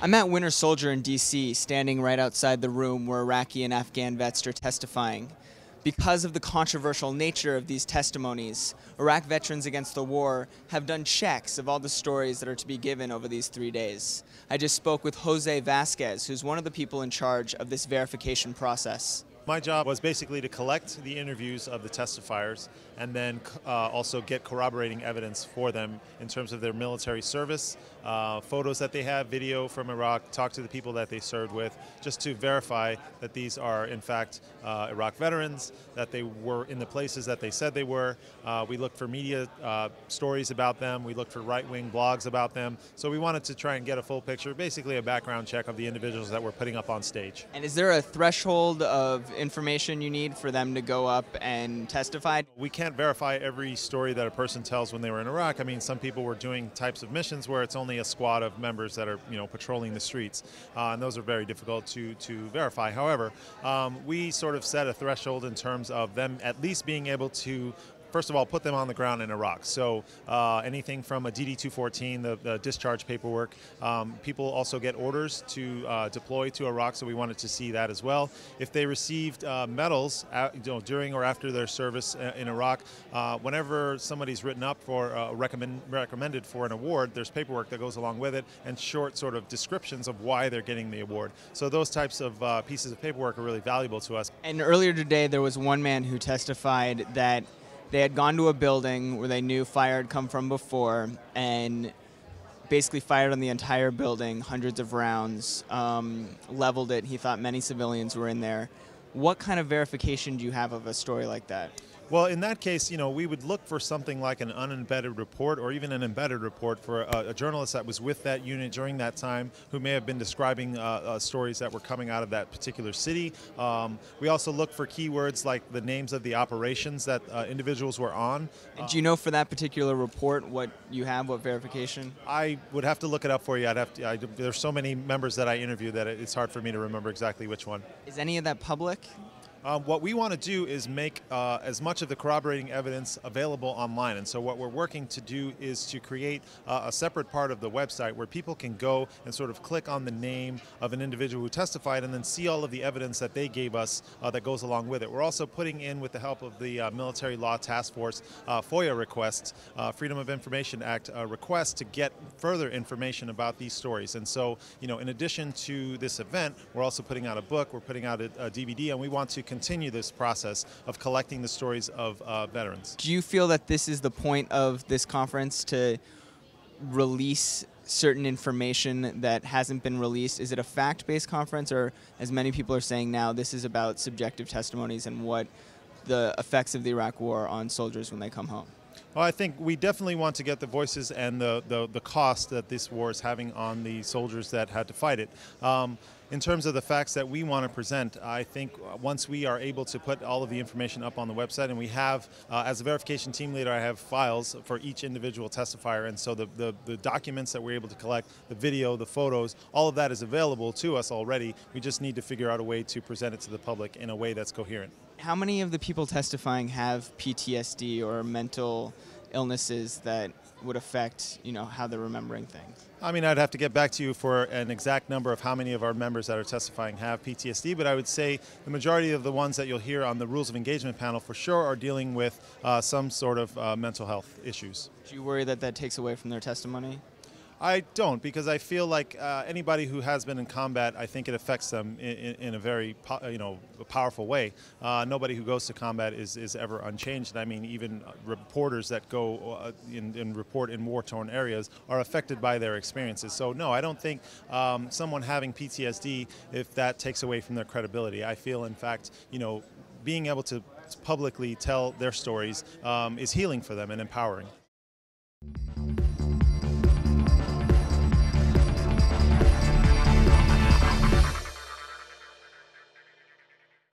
I'm at Winter Soldier in D.C., standing right outside the room where Iraqi and Afghan vets are testifying. Because of the controversial nature of these testimonies, Iraq Veterans Against the War have done checks of all the stories that are to be given over these 3 days. I just spoke with Jose Vasquez, who's one of the people in charge of this verification process. My job was basically to collect the interviews of the testifiers and then also get corroborating evidence for them in terms of their military service, photos that they have, video from Iraq, talk to the people that they served with, just to verify that these are in fact Iraq veterans, that they were in the places that they said they were. We looked for media stories about them, we looked for right-wing blogs about them, so we wanted to try and get a full picture, basically a background check of the individuals that we're putting up on stage. And is there a threshold of information you need for them to go up and testify? We can't verify every story that a person tells when they were in Iraq. I mean, some people were doing types of missions where it's only a squad of members that are, patrolling the streets, and those are very difficult to verify. However, we sort of set a threshold in terms of them at least being able to, first of all, put them on the ground in Iraq. So anything from a DD-214, the discharge paperwork. People also get orders to deploy to Iraq, so we wanted to see that as well. If they received medals during or after their service in Iraq, whenever somebody's written up for recommended for an award, there's paperwork that goes along with it and short sort of descriptions of why they're getting the award. So those types of pieces of paperwork are really valuable to us. And earlier today, there was one man who testified that they had gone to a building where they knew fire had come from before and basically fired on the entire building, hundreds of rounds, leveled it. He thought many civilians were in there. What kind of verification do you have of a story like that? Well, in that case, we would look for something like an unembedded report or even an embedded report for a journalist that was with that unit during that time who may have been describing stories that were coming out of that particular city. We also look for keywords like the names of the operations that individuals were on. And do you know for that particular report what you have, what verification? I would have to look it up for you. There's so many members that I interview that it's hard for me to remember exactly which one. Is any of that public? What we want to do is make as much of the corroborating evidence available online. And so what we're working to do is to create a separate part of the website where people can go and sort of click on the name of an individual who testified and then see all of the evidence that they gave us that goes along with it. We're also putting in, with the help of the Military Law Task Force, FOIA requests, Freedom of Information Act requests to get further information about these stories. And so, in addition to this event, we're also putting out a book, we're putting out a DVD, and we want to continue this process of collecting the stories of veterans. Do you feel that this is the point of this conference, to release certain information that hasn't been released? Is it a fact-based conference, or, as many people are saying now, this is about subjective testimonies and what the effects of the Iraq War on soldiers when they come home? Well, I think we definitely want to get the voices and the cost that this war is having on the soldiers that had to fight it. In terms of the facts that we want to present, I think once we are able to put all of the information up on the website, and we have, as a verification team leader, I have files for each individual testifier, and so the documents that we're able to collect, the video, the photos, all of that is available to us already. We just need to figure out a way to present it to the public in a way that's coherent. How many of the people testifying have PTSD or mental illnesses that would affect, how they're remembering things? I mean, I'd have to get back to you for an exact number of how many of our members that are testifying have PTSD, but I would say the majority of the ones that you'll hear on the Rules of Engagement panel for sure are dealing with some sort of mental health issues. Do you worry that that takes away from their testimony? I don't, because I feel like anybody who has been in combat, I think it affects them in a very powerful way. Nobody who goes to combat is ever unchanged. I mean, even reporters that go and report in war-torn areas are affected by their experiences. So no, I don't think someone having PTSD, if that takes away from their credibility. I feel, in fact, being able to publicly tell their stories is healing for them and empowering.